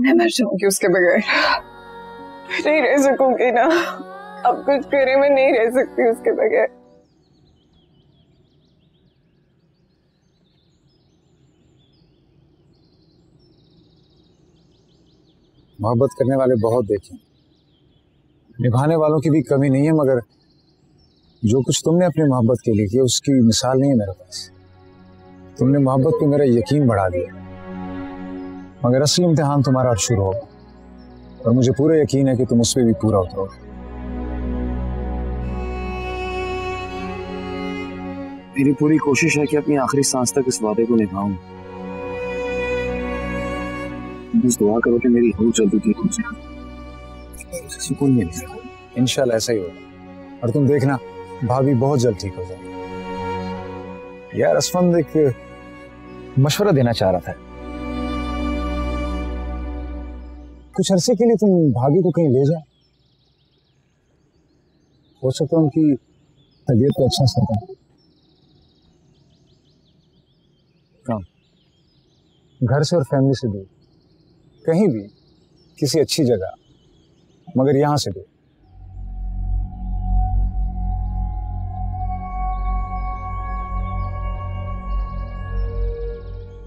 मैं मर जाऊंगी उसके बगैर, नहीं रह सकूंगी ना। अब कुछ करे मैं नहीं रह सकती उसके बगैर। मोहब्बत करने वाले बहुत देखे, निभाने वालों की भी कमी नहीं है, मगर जो कुछ तुमने अपनी मोहब्बत के लिए किया उसकी मिसाल नहीं है मेरे पास। तुमने मोहब्बत पे मेरा यकीन बढ़ा दिया, मगर असली इम्तिहान तुम्हारा अब शुरू होगा और मुझे पूरा यकीन है कि तुम उस पर भी पूरा उतरोगे। मेरी पूरी कोशिश है कि अपनी आखिरी सांस तक इस वादे को निभाऊं। बस दुआ करो कि मेरी रूह जल्दी ठीक हो जाए, सुकून मिल जाए। इंशाल्लाह ऐसा ही होगा और तुम देखना भाभी बहुत जल्द ठीक हो जाएगी। यार असफंद एक मशवरा देना चाह रहा था, कुछ अरसे के लिए तुम भाभी को कहीं ले जाओ, हो सकता है उनकी तबीयत को अच्छा असर करे। घर से और फैमिली से दूर, कहीं भी, किसी अच्छी जगह, मगर यहां से दूर।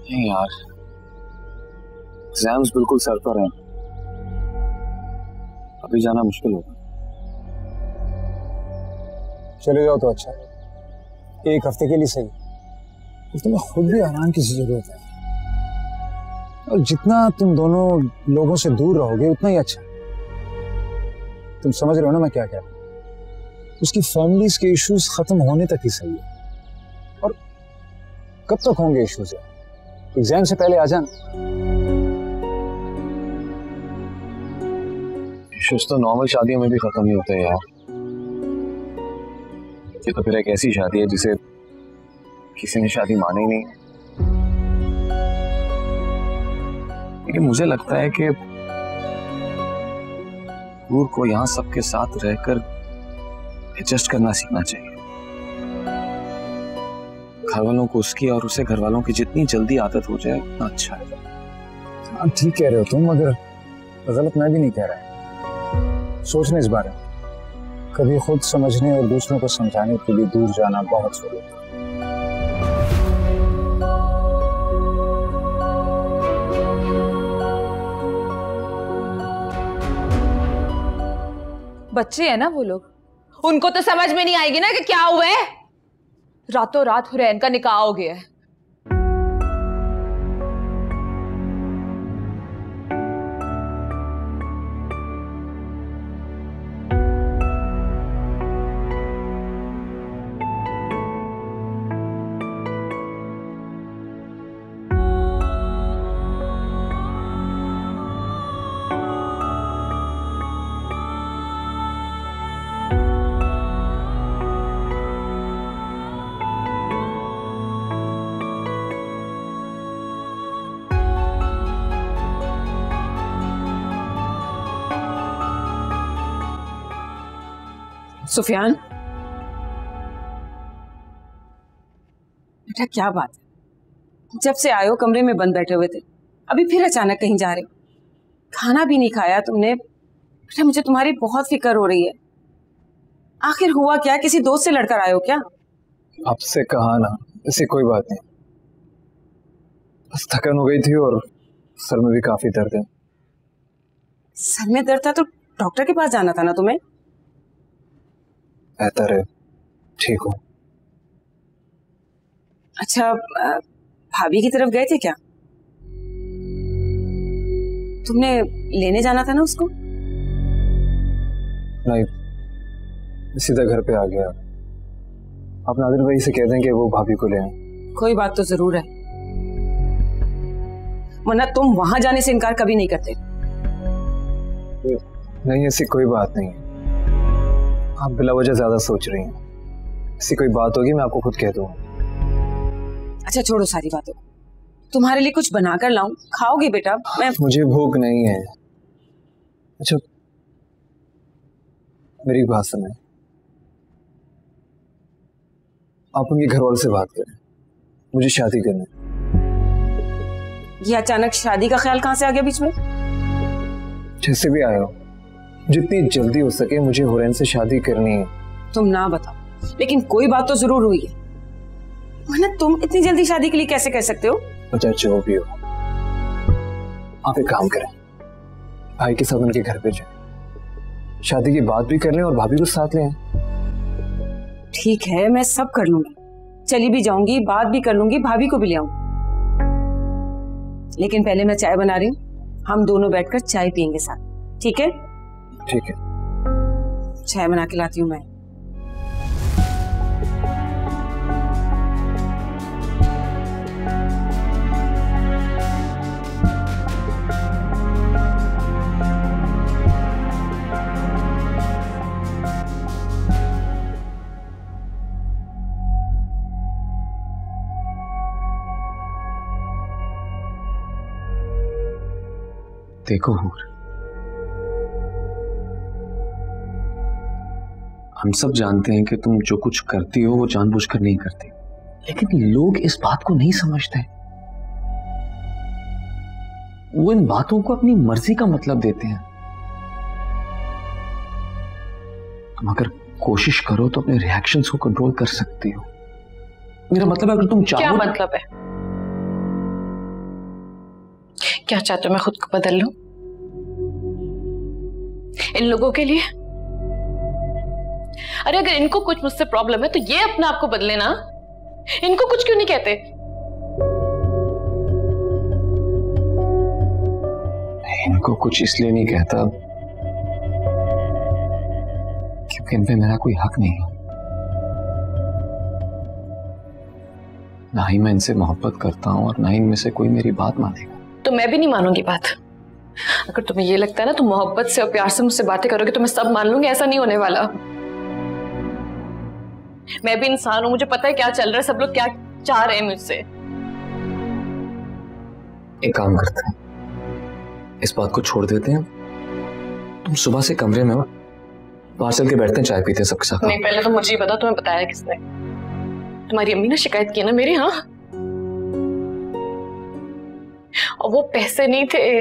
नहीं यार, एग्जाम्स बिल्कुल सर पर हैं, अभी जाना मुश्किल होगा। चले जाओ तो अच्छा, एक हफ्ते के लिए सही, तुम्हें खुद भी आराम की जरूरत है और जितना तुम दोनों लोगों से दूर रहोगे उतना ही अच्छा। तुम समझ रहे हो ना मैं क्या कह रहा हूं? उसकी फैमिलीज के इश्यूज खत्म होने तक ही सही है। और कब तक होंगे इश्यूज? एग्जाम से पहले आ जाना। इश्यूज तो नॉर्मल शादियों में भी खत्म नहीं होते यार। ये तो फिर एक ऐसी शादी है जिसे किसी ने शादी मानी ही नहीं। लेकिन मुझे लगता है कि नूर को यहां सबके साथ रहकर एडजस्ट करना सीखना चाहिए। घर वालों को उसकी और उसे घर वालों की जितनी जल्दी आदत हो जाए उतना अच्छा है। हाँ ठीक कह रहे हो तुम, मगर गलत मैं भी नहीं कह रहा। सोचने इस बारे में, कभी खुद समझने और दूसरों को समझाने के लिए दूर जाना बहुत जरूरी है। बच्चे हैं ना वो लोग, उनको तो समझ में नहीं आएगी ना कि क्या हुआ है। रातों रात हुरैन का निकाह हो गया है। सुफियान, बेटा क्या बात है? जब से आए हो कमरे में बंद बैठे हुए थे, अभी फिर अचानक कहीं जा रहे हो? खाना भी नहीं खाया तुमने? बेटा मुझे तुम्हारी बहुत फिक्र हो रही है। आखिर हुआ क्या? किसी दोस्त से लड़कर आए हो क्या? आपसे कहा ना, ऐसी कोई बात नहीं, बस थकन हो गई थी और सर में भी काफी दर्द है। सर में दर्द था तो डॉक्टर के पास जाना था ना तुम्हें। बेहतर है, ठीक हो। अच्छा, भाभी की तरफ गए थे क्या? तुमने लेने जाना था ना उसको? नहीं, सीधा घर पे आ गया। आप नादिर भाई से कह दें कि वो भाभी को ले आए। कोई बात तो जरूर है, वरना तुम वहां जाने से इनकार कभी नहीं करते। नहीं, ऐसी कोई बात नहीं है, आप बिला वजह ज्यादा सोच रही हैं। ऐसी कोई बात होगी मैं आपको खुद कह दूंगा। अच्छा छोड़ो सारी बातों, तुम्हारे लिए कुछ बनाकर लाऊं, खाओगे बेटा? मुझे भूख नहीं है। अच्छा मेरी बात सुने, आप उनके घर वालों से बात करें, मुझे शादी करनी है। ये अचानक शादी का ख्याल कहां से आ गया बीच में? जैसे भी आए हो, जितनी जल्दी हो सके मुझे हुरैन से शादी करनी है। तुम ना बताओ, लेकिन कोई बात तो जरूर हुई है, वरना तुम इतनी जल्दी शादी के लिए कैसे कह सकते हो? चाहे जो भी हो, आप एक काम करें, भाई के साथ उनके घर पे जाए, शादी की बात भी कर लें और भाभी को साथ ले आए। ठीक है, मैं सब कर लूंगी, चली भी जाऊंगी, बात भी कर लूंगी, भाभी को भी ले आऊंगी। लेकिन पहले मैं चाय बना रही हूँ, हम दोनों बैठकर चाय पियेंगे साथ, ठीक है? ठीक है, चाय बना के लाती हूँ मैं। देखो हूर, हम सब जानते हैं कि तुम जो कुछ करती हो वो जानबूझकर नहीं करती, लेकिन लोग इस बात को नहीं समझते। वो इन बातों को अपनी मर्जी का मतलब देते हैं। तुम अगर कोशिश करो तो अपने रिएक्शंस को कंट्रोल कर सकती हो। मेरा मतलब है, अगर तुम चाहो। क्या मतलब है? क्या चाहते हो मैं खुद को बदल लूं इन लोगों के लिए? अरे अगर इनको कुछ मुझसे प्रॉब्लम है तो ये अपने आप को बदले ना, इनको कुछ क्यों नहीं कहते? इनको कुछ इसलिए नहीं कहता क्योंकि इन पे मेरा कोई हक नहीं है। ना ही मैं इनसे मोहब्बत करता हूं और ना ही इनमें से कोई मेरी बात मानेगा। तो मैं भी नहीं मानूंगी बात। अगर तुम्हें ये लगता है ना तुम मोहब्बत से और प्यार से मुझसे बातें करोगे तो मैं सब मान लूंगी, ऐसा नहीं होने वाला। मैं भी इंसान हूं, मुझे पता है क्या चल रहा है, सब लोग क्या चाह रहे हैं मुझसे। एक काम करते हैं, इस बात को छोड़ देते हैं। तुम सुबह से कमरे में हो, बाहर चल के बैठते हैं, चाय पीते हैं सबके साथ। नहीं, पहले तो मुझे बता, तुम्हें बताया किसने? तुम्हारी अम्मी ने शिकायत की ना मेरी। हाँ, और वो पैसे नहीं थे,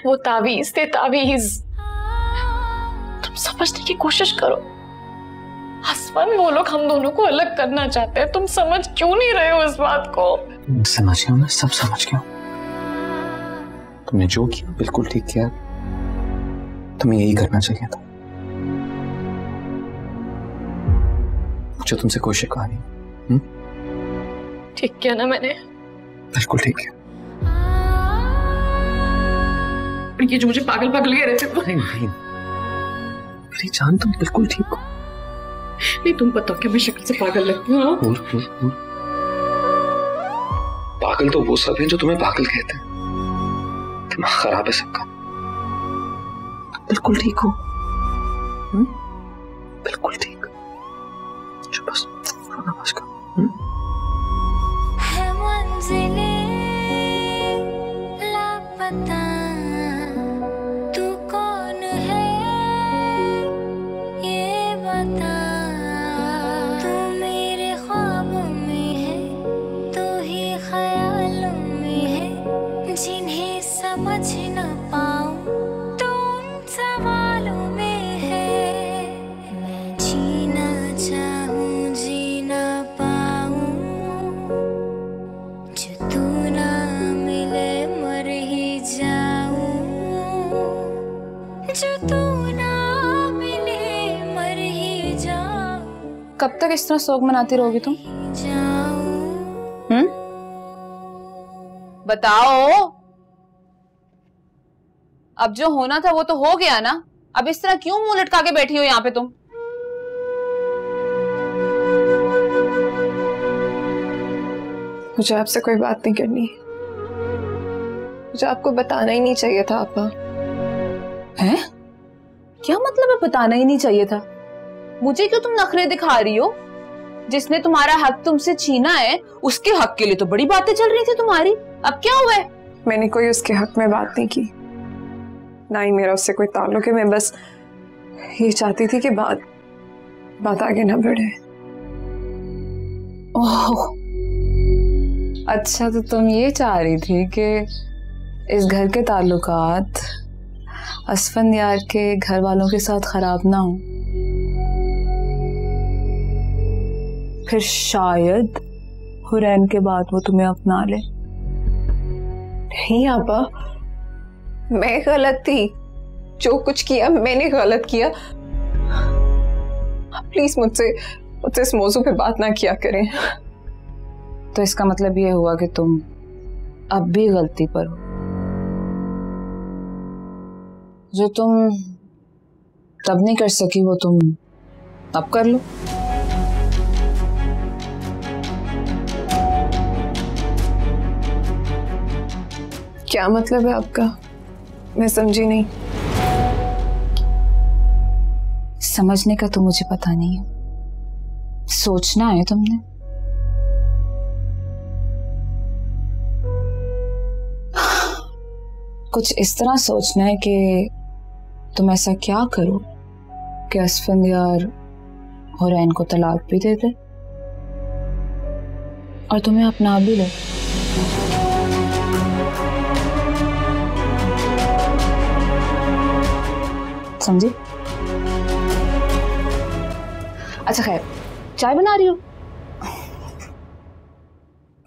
वो तावीज थे, तावीज। तुम समझने की कोशिश करो। हस्बैंड, वो लोग हम दोनों को अलग करना चाहते हैं, तुम समझ क्यों नहीं रहे हो इस बात को? समझ गया, मैं सब समझ गया। तुमने जो किया बिल्कुल ठीक किया, तुम्हें यही करना चाहिए था। मुझे तुमसे कोई शिकवा नहीं। ठीक किया ना मैंने? बिल्कुल ठीक है। ये जो मुझे पागल पागल कह रहे थे, नहीं नहीं मेरी जान, तुम बिल्कुल ठीक हो। नहीं, तुम बताओ क्या मैं शक्ल से पागल लगती हूँ? पागल तो वो सब हैं जो तुम्हें पागल कहते हैं। दिमाग खराब है सबका। बिल्कुल ठीक हो, बिल्कुल ठीक। जो बस रोना बस करो। है मंजिलें लापता, तू कौन है ये बता। तू मेरे ख्वाबों में है, तू ही ख्यालों में है, जिन्हें समझ न पाऊं तो उन सवालों में है। मैं जीना चाहूं, जी ना पाऊं, जो तू ना मिले मर ही जाऊं, जो तू ना मिले मर ही जाऊं। कब तक इस तरह शोक मनाती रहोगी तुम? बताओ। अब जो होना था वो तो हो गया ना, अब इस तरह क्यों मुंह लटका के बैठी हो यहाँ पे तुम? मुझे आपसे कोई बात नहीं करनी, मुझे आपको बताना ही नहीं चाहिए था। आपा, हैं? क्या मतलब है बताना ही नहीं चाहिए था? मुझे क्यों तुम नखरे दिखा रही हो? जिसने तुम्हारा हक तुमसे छीना है उसके हक के लिए तो बड़ी बातें चल रही थी तुम्हारी। अब क्या हुआ है? मैंने कोई उसके हक में बात नहीं की, ना ही मेरा उससे कोई ताल्लुक है। मैं बस ये चाहती थी कि बात आगे ना बढ़े। ओह, अच्छा, तो तुम ये चाह रही थी कि इस घर के ताल्लुकात असफंदयार के घर वालों के साथ खराब ना हो, फिर शायद हुरैन के बाद वो तुम्हें अपना ले। नहीं आपा, मैं गलत थी, जो कुछ किया मैंने गलत किया। प्लीज मुझसे इस मौजू पे बात ना किया करें। तो इसका मतलब ये हुआ कि तुम अब भी गलती पर हो। जो तुम तब नहीं कर सकी वो तुम अब कर लो। क्या मतलब है आपका? मैं समझी नहीं। समझने का तो मुझे पता नहीं है, सोचना है तुमने। कुछ इस तरह सोचना है कि तुम ऐसा क्या करो कि असफंदयार हुरैन को तलाक भी दे दे और तुम्हें अपना भी ले। समझी? अच्छा खैर, चाय बना रही हो?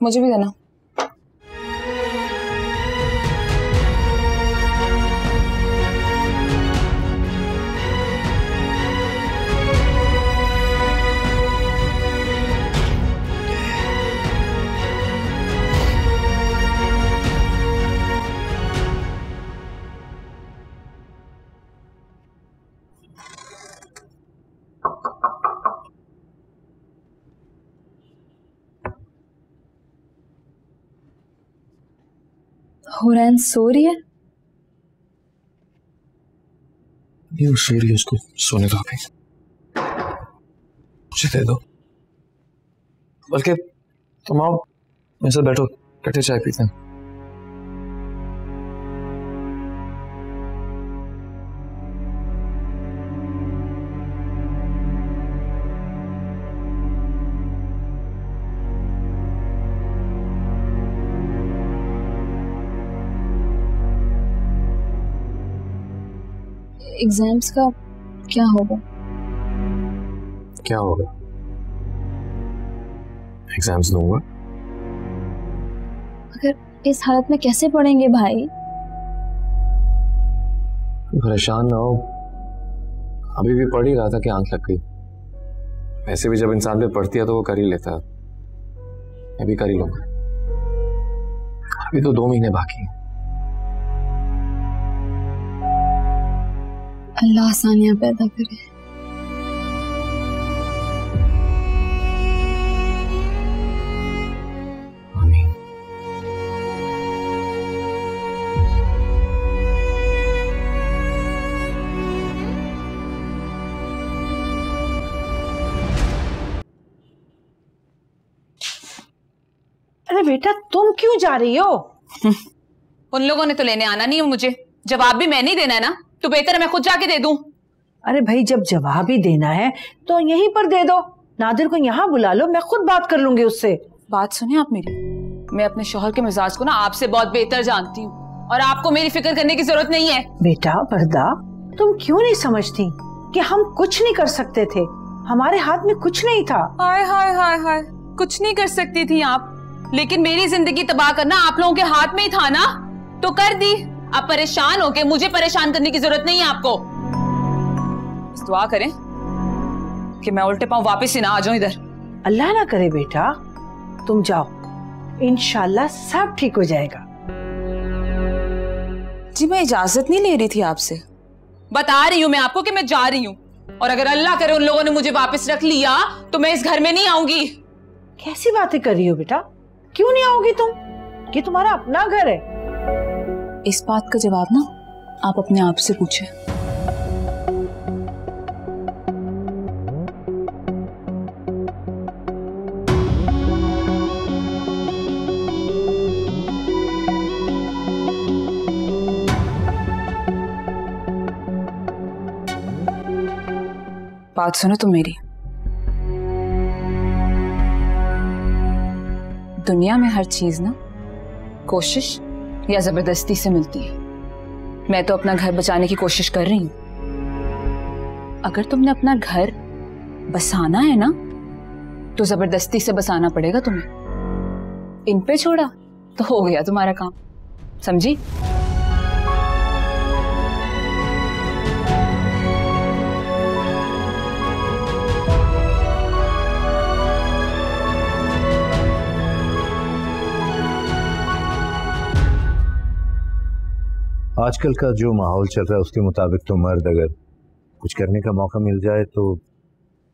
मुझे भी देना। हुरैन सो रही है? ये सो रही है, उसको सोने दो अभी। मुझे दे दो। बल्कि तुम आओ मेरे साथ बैठो, इकट्ठे चाय पीते हैं। एग्जाम्स का क्या होगा? क्या होगा? एग्जाम्स दूंगा। अगर इस हालत में कैसे पढ़ेंगे भाई? परेशान ना हो, अभी भी पढ़ ही रहा था कि आंख लग गई। वैसे भी जब इंसान पे पढ़ती है तो वो कर ही लेता है, मैं भी कर ही लूंगा। अभी तो 2 महीने बाकी हैं। अल्लाह आसानियां पैदा करे। आमीन। अरे बेटा तुम क्यों जा रही हो? उन लोगों ने तो लेने आना नहीं है मुझे, जवाब भी मैंने ही देना है ना, तो बेहतर है मैं खुद जाके दे दूं। अरे भाई जब जवाब ही देना है तो यहीं पर दे दो। नादिर को यहाँ बुला लो, मैं खुद बात कर लूंगी उससे। बात सुनिए आप मेरी, मैं अपने शौहर के मिजाज को ना आपसे बहुत बेहतर जानती हूँ और आपको मेरी फिक्र करने की जरूरत नहीं है। बेटा बरदा, तुम क्यों नहीं समझती कि हम कुछ नहीं कर सकते थे, हमारे हाथ में कुछ नहीं था। हाय हाय हाय हाय, कुछ नहीं कर सकती थी आप, लेकिन मेरी जिंदगी तबाह करना आप लोगों के हाथ में ही था ना, तो कर दी। आप परेशान हो के मुझे परेशान करने की जरूरत नहीं है आपको। बस दुआ करें कि मैं उल्टे पांव वापस ही ना आ जाऊं इधर। अल्लाह ना करे बेटा, तुम जाओ, इंशाल्लाह सब ठीक हो जाएगा। जी मैं इजाजत नहीं ले रही थी आपसे, बता रही हूँ मैं आपको कि मैं जा रही हूँ, और अगर अल्लाह करे उन लोगों ने मुझे वापस रख लिया तो मैं इस घर में नहीं आऊंगी। कैसी बातें कर रही हो बेटा, क्यों नहीं आओगी तुम? ये तुम्हारा अपना घर है। इस बात का जवाब ना आप अपने आप से पूछें। बात सुनो तुम मेरी, दुनिया में हर चीज ना कोशिश या जबरदस्ती से मिलती है। मैं तो अपना घर बचाने की कोशिश कर रही हूँ। अगर तुमने अपना घर बसाना है ना तो जबरदस्ती से बसाना पड़ेगा तुम्हें। इन पे छोड़ा तो हो गया तुम्हारा काम, समझी? आजकल का जो माहौल चल रहा है उसके मुताबिक तो मर्द अगर कुछ करने का मौका मिल जाए तो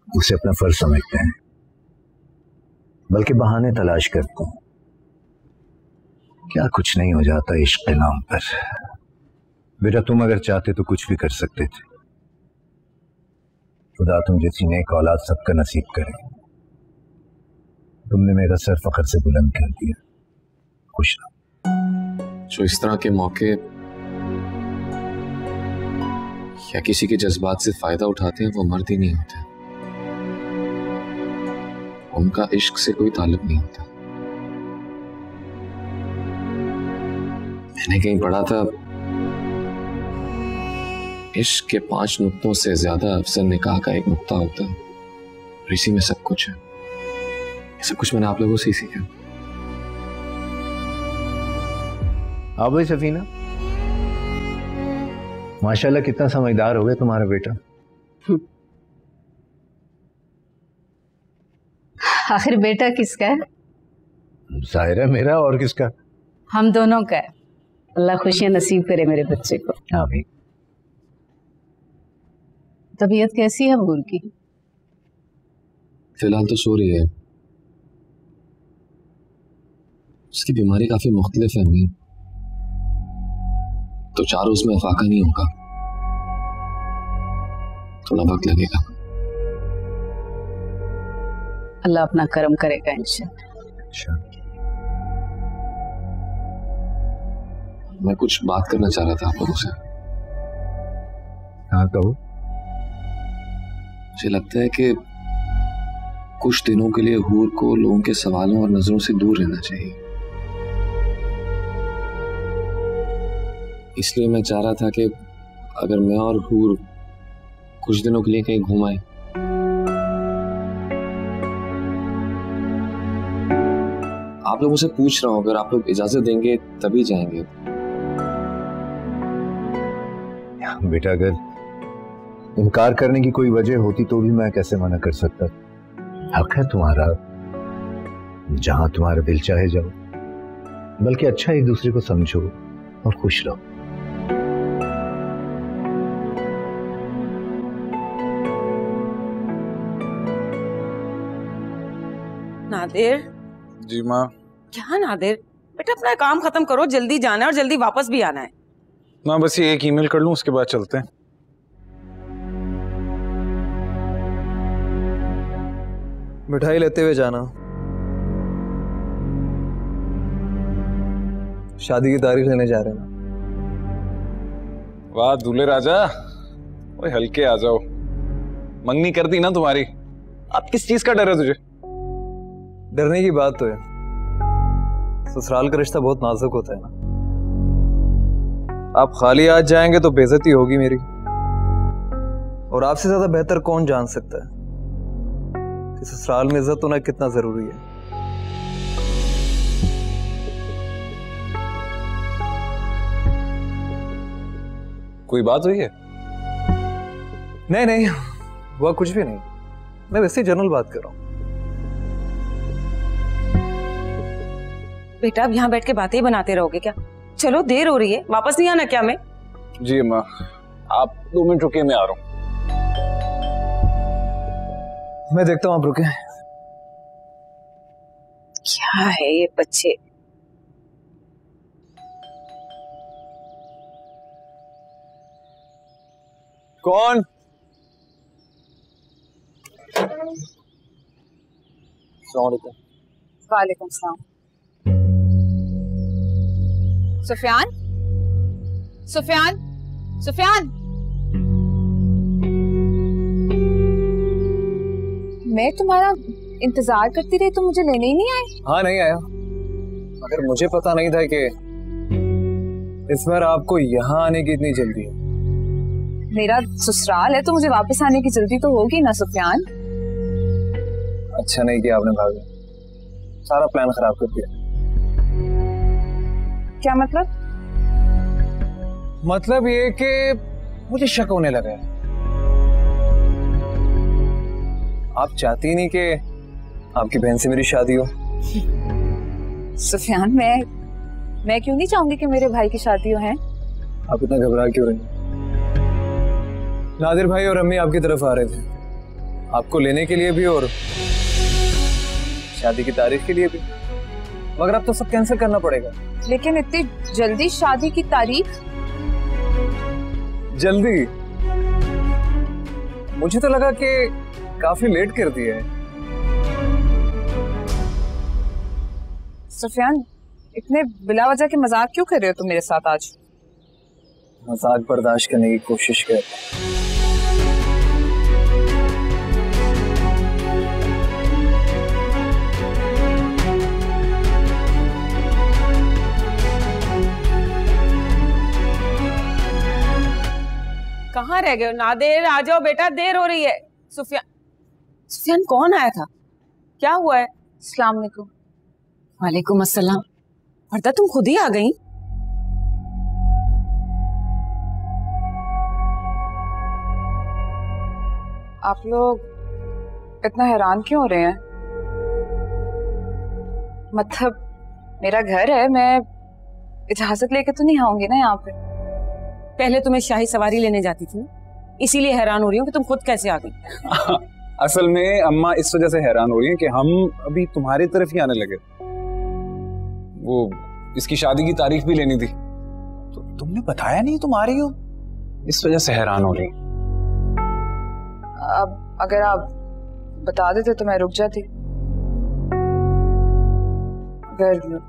उसे अपना फर्ज समझते हैं, बल्कि बहाने तलाश करते हैं। क्या कुछ नहीं हो जाता इश्क के नाम पर। बेटा तुम अगर चाहते तो कुछ भी कर सकते थे। खुदा तुम जैसी नेक औलाद सबका नसीब करे। तुमने मेरा सर फख्र से बुलंद कर दिया। खुश रहो। जो इस तरह के मौके या किसी के जज्बात से फायदा उठाते हैं वो मर्द ही नहीं होते। उनका इश्क से कोई ताल्लुक नहीं होता। मैंने कहीं पढ़ा था इश्क के 5 नुक्तों से ज्यादा अफजल निकाह का एक नुक्ता होता है और इसी में सब कुछ है। ये सब कुछ मैंने आप लोगों से ही सीखा। हाँ भाई सफीना, माशाल्लाह कितना समझदार हो गया तुम्हारा बेटा। आखिर बेटा किसका है? जाहिर है मेरा, और किसका? हम दोनों का है। अल्लाह खुशियां नसीब करे मेरे बच्चे को। आमीन। तबीयत कैसी है बूर की? फिलहाल तो सो रही है। उसकी बीमारी काफी मुख्तलिफ है अम्मी, तो 4 रोज में अफाका नहीं होगा, थोड़ा वक्त लगेगा। अल्लाह अपना करम करेगा इंशाअल्लाह। मैं कुछ बात करना चाह रहा था आप लोगों से। हाँ कहो। मुझे लगता है कि कुछ दिनों के लिए हूर को लोगों के सवालों और नजरों से दूर रहना चाहिए। इसलिए मैं चाह रहा था कि अगर मैं और हूर कुछ दिनों के लिए कहीं घूम आए। आप लोगों से पूछ रहा हूं, अगर आप लोग इजाजत देंगे तभी जाएंगे। बेटा अगर इनकार करने की कोई वजह होती तो भी मैं कैसे मना कर सकता। हक है तुम्हारा, जहां तुम्हारा दिल चाहे जाओ, बल्कि अच्छा एक दूसरे को समझो और खुश रहो। नादिर। जी माँ। क्या नादिर, बेटा अपना काम खत्म करो, जल्दी जाना है और जल्दी वापस भी आना है। माँ बस ये एक ईमेल कर लूं, उसके बाद चलते हैं। मिठाई लेते हुए जाना। शादी की तारीख लेने जा रहे हैं। वाह दूल्हे राजा, ओए हल्के आ जाओ। मंगनी कर दी ना तुम्हारी, अब किस चीज का डर है तुझे? डरने की बात तो है, ससुराल का रिश्ता बहुत नाजुक होता है ना। आप खाली आज जाएंगे तो बेइज्जती होगी मेरी, और आपसे ज्यादा बेहतर कौन जान सकता है कि ससुराल में इज्जत होना कितना जरूरी है। कोई बात हुई है? नहीं नहीं, वह कुछ भी नहीं, मैं वैसे जनरल बात कर रहा हूँ। बेटा अब यहाँ बैठ के बातें ही बनाते रहोगे क्या? चलो देर हो रही है, वापस नहीं आना क्या? मैं जी अम्मा, आप 2 मिनट रुके, मैं आ रहा हूँ। मैं देखता हूँ आप रुके। क्या है ये बच्चे? कौन? वालेकुम सलाम। सुफियान, सुफियान, सुफियान, मैं तुम्हारा इंतजार करती रही, तुम मुझे लेने ही नहीं आए। हाँ नहीं आया, मगर मुझे पता नहीं था कि इस बार आपको यहाँ आने की इतनी जल्दी है? मेरा ससुराल है तो मुझे वापस आने की जल्दी तो होगी ना सुफियान। अच्छा नहीं किया आपने भाभी, सारा प्लान खराब कर दिया। क्या मतलब? मतलब ये कि मुझे शक होने लगा है। आप चाहती नहीं कि आपकी बहन से मेरी शादी हो? सुफियान, मैं क्यों नहीं चाहूंगी कि मेरे भाई की शादी हो? है आप इतना घबरा क्यों रही? नादिर भाई और अम्मी आपकी तरफ आ रहे थे, आपको लेने के लिए भी और शादी की तारीख के लिए भी, मगर अब तो सब कैंसिल करना पड़ेगा। लेकिन इतनी जल्दी शादी की तारीख? जल्दी? मुझे तो लगा कि काफी लेट कर दिया है। सुफियान, इतने बिला वजह के मजाक क्यों कर रहे हो तुम मेरे साथ आज? मजाक बर्दाश्त करने की कोशिश कर। कहाँ रह गए नादिर? आ जाओ बेटा, देर हो रही है। सुफियान कौन आया था? क्या हुआ है? अस्सलाम वालेकुम। वालेकुम अस्सलाम। वर्दा तुम खुद ही आ गई? आप लोग इतना हैरान क्यों हो रहे हैं? मतलब मेरा घर है, मैं इजाजत लेके तो नहीं आऊंगी ना यहाँ पे। पहले तुम्हें शाही सवारी लेने जाती थी, इसीलिए हैरान हो रही हूँ कि तुम खुद कैसे आ गई। असल में अम्मा इस वजह से हैरान हो रही है कि हम अभी तुम्हारी तरफ ही आने लगे। वो इसकी शादी की तारीख भी लेनी थी तो तुमने बताया नहीं तुम आ रही हो, इस वजह से हैरान हो रही। अब अगर आप बता देते तो मैं रुक जाती। अगर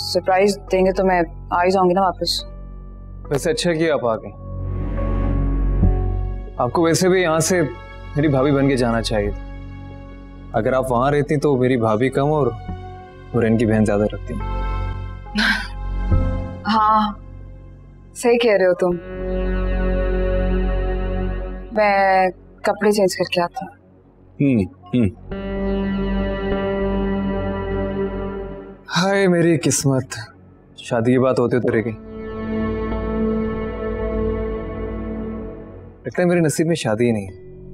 सरप्राइज देंगे तो मैं आ ही जाऊंगी ना वापस। वैसे अच्छा किया आप आ गए। आपको वैसे भी यहाँ से मेरी भाभी बन के जाना चाहिए था। अगर आप वहां रहती तो मेरी भाभी कम और इनकी बहन ज्यादा रखती। हाँ सही कह रहे हो तुम। मैं कपड़े चेंज करके आता हूँ। हाय मेरी किस्मत, शादी की बात होती तो रह गई। लगता है मेरे नसीब में शादी ही नहीं है।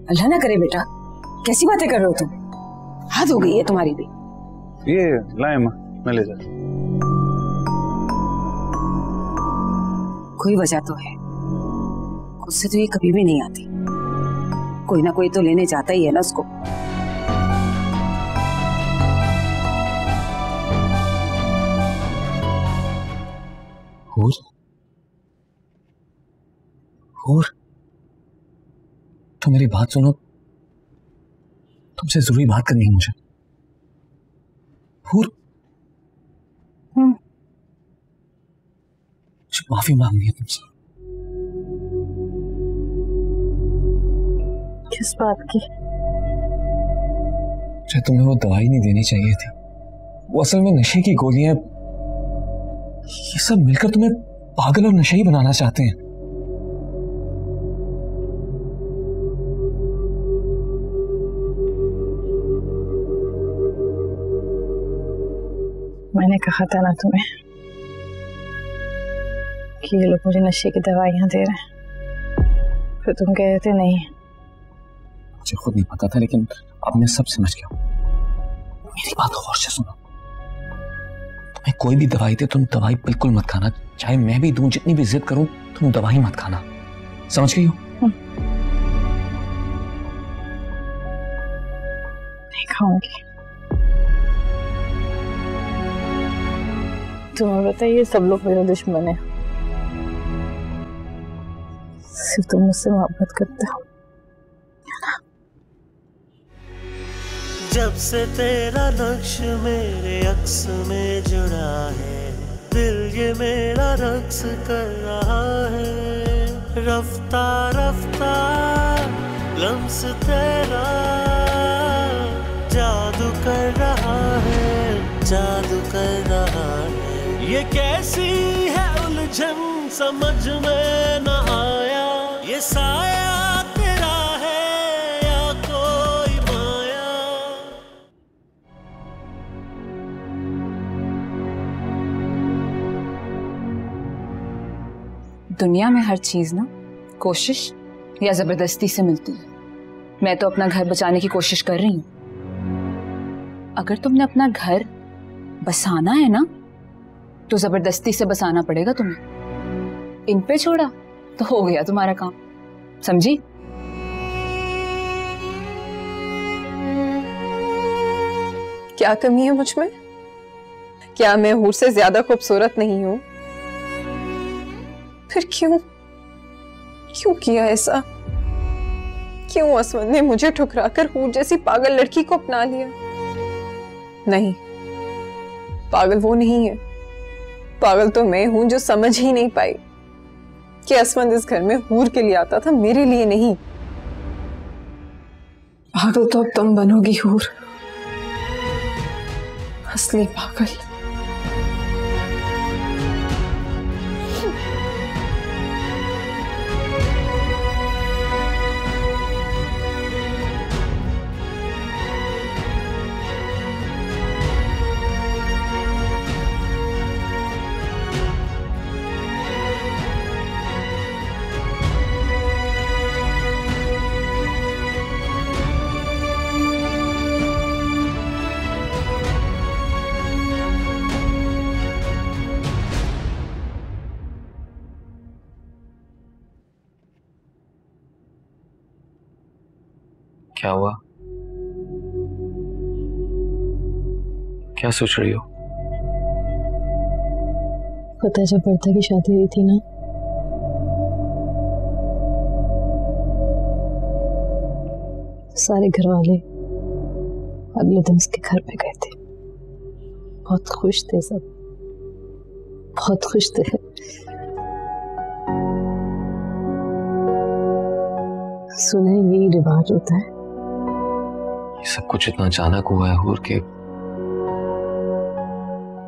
अल्लाह ना करे बेटा, कैसी बातें कर रहे हो तुम? हद हो गई है तुम्हारी भी। ये लाए माँ, मैं ले जा। कोई वजह तो है, खुद से तो ये कभी भी नहीं आती। कोई ना कोई तो लेने जाता ही है ना उसको। हूर, तो मेरी बात सुनो, तुमसे जरूरी बात करनी है मुझे। हूर, मुझे माफी मांगनी है तुमसे। किस बात की? मुझे तुम्हें वो दवाई नहीं देनी चाहिए थी। वो असल में नशे की गोलियां, ये सब मिलकर तुम्हें पागल और नशेई बनाना चाहते हैं। मैंने कहा था ना तुम्हें कि ये लोग मुझे नशे की दवाइयां दे रहे हैं, फिर तुम कह रहे थे नहीं। मुझे खुद नहीं पता था, लेकिन अब मैं सब समझ गया। मेरी बात गौर से सुनो, तुम्हें कोई भी दवाई दे तुम दवाई बिल्कुल मत खाना। चाहे मैं भी दूं, जितनी भी जिद करूं, तुम दवाई मत खाना। समझ गई हो? नहीं खाऊंगी। तुम्हें बताइए सब लोग मेरे दुश्मन है, सिर्फ तुम मुझसे मोहब्बत करते हो। जब से तेरा नक्श मेरे अक्स में जुड़ा है, दिल ये मेरा रक्स कर रहा है। रफ्ता रफ्ता लम्स तेरा जादू कर रहा है, जादू कर रहा है। ये कैसी है उलझन समझ में न आया, ये साया तेरा है या कोई माया। दुनिया में हर चीज ना कोशिश या जबरदस्ती से मिलती है। मैं तो अपना घर बचाने की कोशिश कर रही हूँ। अगर तुमने अपना घर बसाना है ना तो जबरदस्ती से बसाना पड़ेगा तुम्हें। इन पे छोड़ा तो हो गया तुम्हारा काम, समझी? क्या कमी है मुझ में? क्या मैं हूर से ज्यादा खूबसूरत नहीं हूं? फिर क्यों किया ऐसा? क्यों असमत ने मुझे ठुकराकर हूर जैसी पागल लड़की को अपना लिया? नहीं, पागल वो नहीं है, पागल तो मैं हूं जो समझ ही नहीं पाई कि असमत इस घर में हूर के लिए आता था, मेरे लिए नहीं। पागल तो अब तुम बनोगी हूर, असली पागल। क्या हुआ? क्या सोच रही हो? पता है जब बर्ता की शादी हुई थी ना, सारे घर वाले अगले दिन उसके घर पे गए थे। बहुत खुश थे सब, बहुत खुश थे। सुना है यही रिवाज होता है। ये सब कुछ इतना अचानक हुआ है हूर के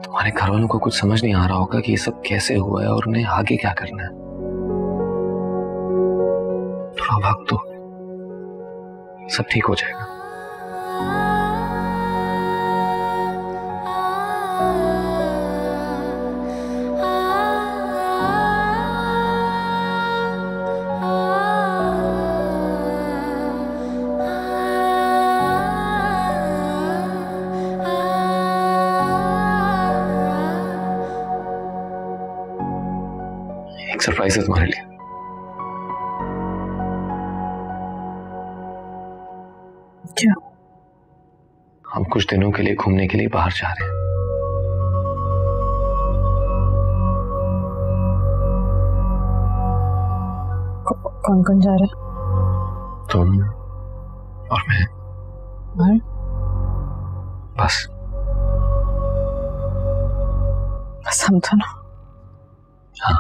तुम्हारे घर वालों को कुछ समझ नहीं आ रहा होगा कि ये सब कैसे हुआ है और उन्हें आगे क्या करना है। थोड़ा वक्त दो, सब ठीक हो जाएगा। एक सरप्राइज है तुम्हारे लिए। क्या? हम कुछ दिनों के लिए घूमने के लिए बाहर जा रहे हैं। कौन कौन जा रहा है? तुम और मैं। और? बस हम तो ना। हाँ।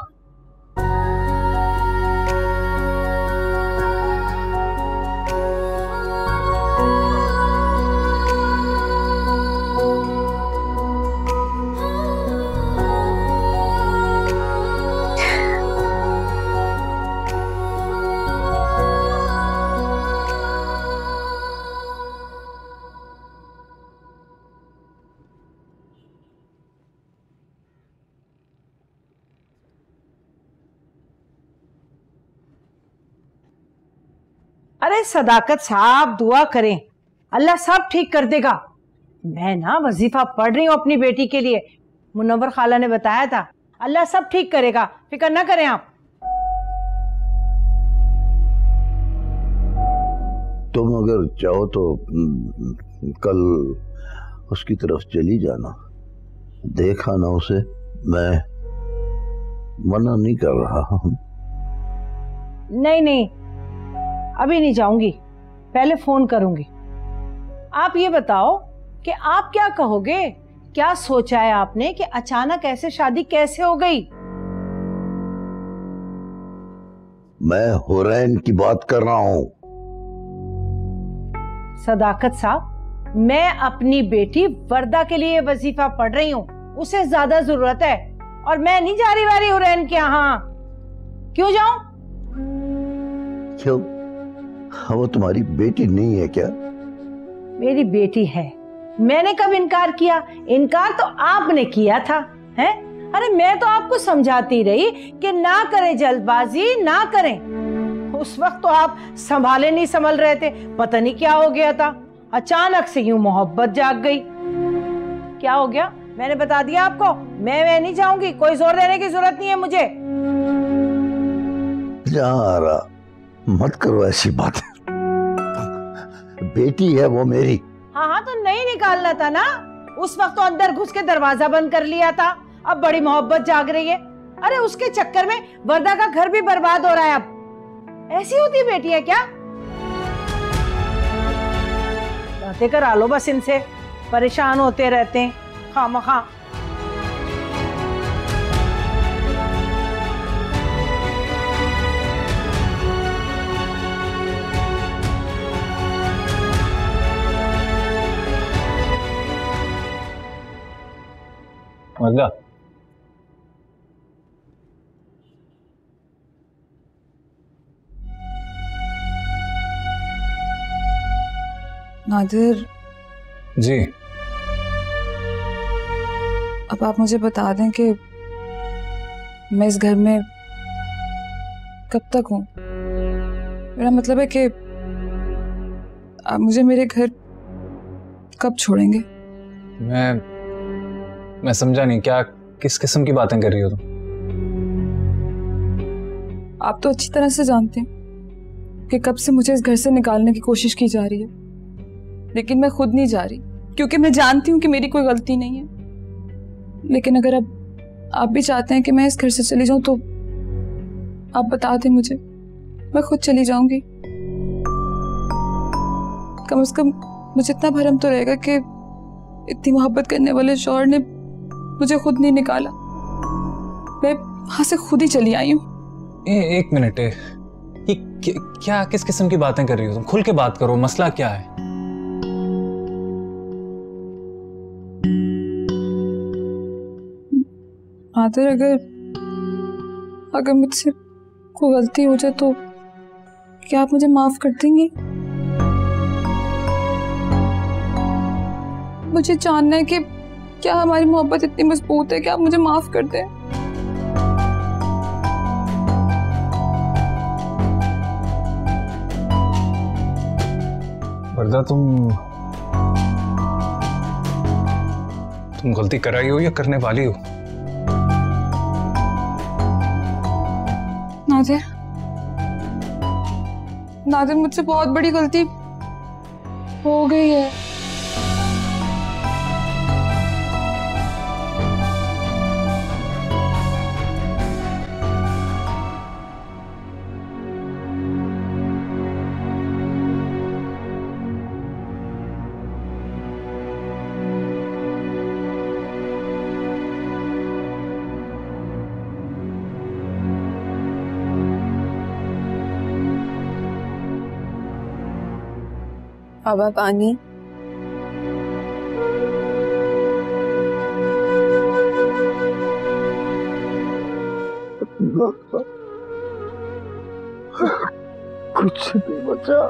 अरे सदाकत साहब, दुआ करें, अल्लाह सब ठीक कर देगा। मैं ना वजीफा पढ़ रही हूँ अपनी बेटी के लिए, मुनव्वर खाला ने बताया था। अल्लाह सब ठीक करेगा, फिक्र ना करें आप। तुम अगर चाहो तो कल उसकी तरफ चली जाना, देखा ना उसे। मैं मना नहीं कर रहा हूं। नहीं नहीं, अभी नहीं जाऊंगी, पहले फोन करूंगी। आप ये बताओ कि आप क्या कहोगे? क्या सोचा है आपने कि अचानक ऐसे शादी कैसे हो गई? मैं हुरैन की बात कर रहा हूं। सदाकत साहब, मैं अपनी बेटी वर्दा के लिए वजीफा पढ़ रही हूँ, उसे ज्यादा जरूरत है। और मैं नहीं जा रही वारी हुरैन के यहाँ। क्यों जाऊं? क्यों? हाँ, वो तुम्हारी बेटी नहीं है क्या? मेरी बेटी है। मैंने कब इनकार किया? इनकार तो आपने किया था, हैं? अरे मैं तो आपको समझाती रही कि ना करें जल्दबाजी, ना करें। उस वक्त तो आप संभाले नहीं संभल रहे थे, पता नहीं क्या हो गया था, अचानक से यूं मोहब्बत जाग गई। क्या हो गया? मैंने बता दिया आपको, मैं नहीं जाऊंगी, कोई जोर देने की जरूरत नहीं है मुझे। यारा, मत करो ऐसी बातें। बेटी है वो मेरी। हाँ तो नहीं निकालना था ना? उस वक्त तो अंदर घुस के दरवाजा बंद कर लिया था, अब बड़ी मोहब्बत जाग रही है। अरे उसके चक्कर में वर्दा का घर भी बर्बाद हो रहा है। अब ऐसी होती बेटी है क्या? बातें करा लो बस इनसे, परेशान होते रहते हैं खामखा। वर्दा, नादिर जी, अब आप मुझे बता दें कि मैं इस घर में कब तक हूँ। मेरा मतलब है कि आप मुझे मेरे घर कब छोड़ेंगे? मैं समझा नहीं, क्या किस किस्म की बातें कर रही हो तुम? आप तो अच्छी तरह से जानते हैं कि कब से मुझे इस घर से निकालने की कोशिश की जा रही है, लेकिन मैं खुद नहीं जा रही क्योंकि मैं जानती हूँ कि मेरी कोई गलती नहीं है। लेकिन अगर अब आप भी चाहते हैं कि मैं इस घर से चली जाऊं तो आप बता दें मुझे, मैं खुद चली जाऊंगी। कम से कम मुझे इतना भरम तो रहेगा कि इतनी मोहब्बत करने वाले शौहर ने मुझे खुद नहीं निकाला, मैं वहां से खुद ही चली आई हूँ। एक मिनट, ये क्या किस किस्म की बातें कर रही हो तुम? खुल के बात करो, मसला क्या है? आदर, अगर मुझसे कोई गलती हो जाए तो क्या आप मुझे माफ कर देंगी? मुझे जानना है कि क्या हमारी मोहब्बत इतनी मजबूत है कि आप मुझे माफ कर दें। वर्दा, तुम गलती कराई हो या करने वाली हो? नादिर, मुझसे बहुत बड़ी गलती हो गई है। बाबा पानी। कुछ नहीं बचा।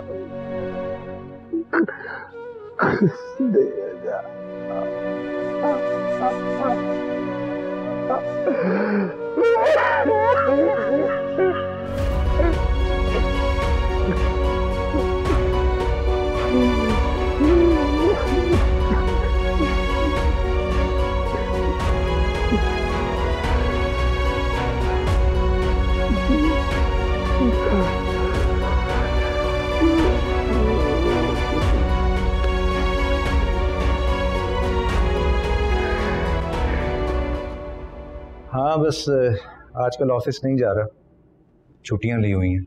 हाँ, बस आजकल ऑफिस नहीं जा रहा, छुट्टियां ली हुई हैं।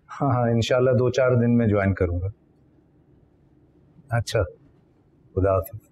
हाँ, इंशाल्लाह 2-4 दिन में ज्वाइन करूंगा। अच्छा, खुदा हाफिज़।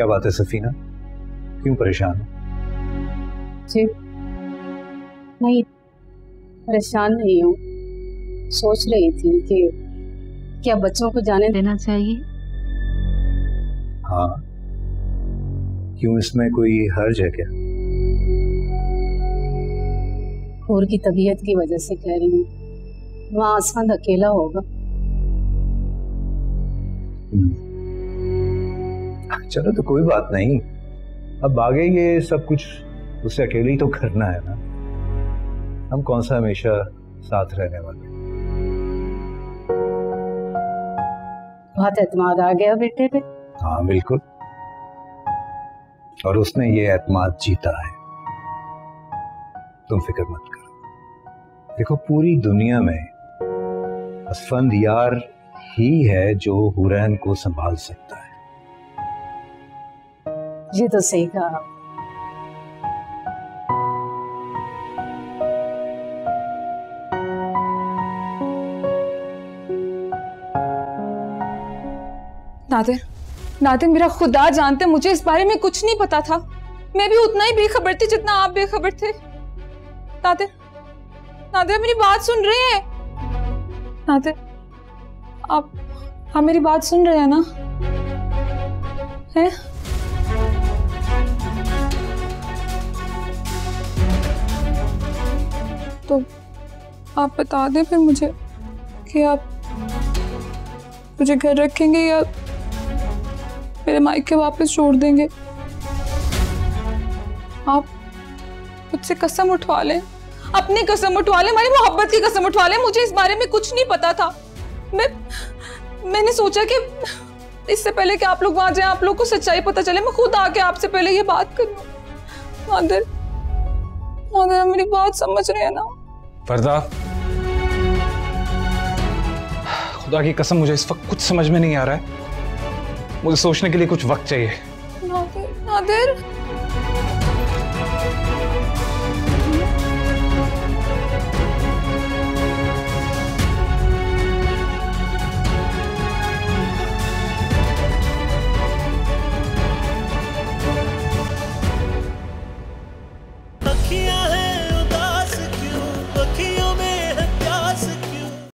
क्या बात है सफीना, क्यों परेशान हो? जी नहीं, परेशान नहीं हूँ। सोच रही थी कि क्या बच्चों को जाने देना चाहिए? हाँ, क्यों, इसमें कोई हर्ज है क्या? हूर की तबीयत की वजह से कह रही हूँ, वहाँ आसमान अकेला होगा। चलो तो कोई बात नहीं, अब आगे ये सब कुछ उसे अकेले ही तो करना है ना, हम कौन सा हमेशा साथ रहने वाले। बहुत एतमाद आ गया बेटे पे। हाँ बिल्कुल, और उसने ये एतमाद जीता है, तुम फिक्र मत करो। देखो पूरी दुनिया में असफंद यार ही है जो हुरैन को संभाल सकता है। ये तो सही कहा। नादिर, नादिर मेरा खुदा जानते मुझे इस बारे में कुछ नहीं पता था। मैं भी उतना ही बेखबर थी जितना आप बेखबर थे। नादिर, नादिर मेरी बात सुन रहे हैं? नादिर, आप मेरी बात सुन रहे हैं ना? हैं? तो आप बता दें फिर मुझे कि आप मुझे घर रखेंगे या मेरे मायके वापस छोड़ देंगे। आप मुझसे कसम उठवा लें, अपनी कसम उठवा लें, हमारी मोहब्बत की कसम उठवा लें। मुझे इस बारे में कुछ नहीं पता था। मैंने सोचा कि इससे पहले कि आप लोग वहां जाएं, आप लोग को सच्चाई पता चले, मैं खुद आके आपसे पहले ये बात कर लूं। नादिर, नादिर मेरी बात समझ रहे हैं ना? फरदा, खुदा की कसम मुझे इस वक्त कुछ समझ में नहीं आ रहा है। मुझे सोचने के लिए कुछ वक्त चाहिए। नादिर, नादिर।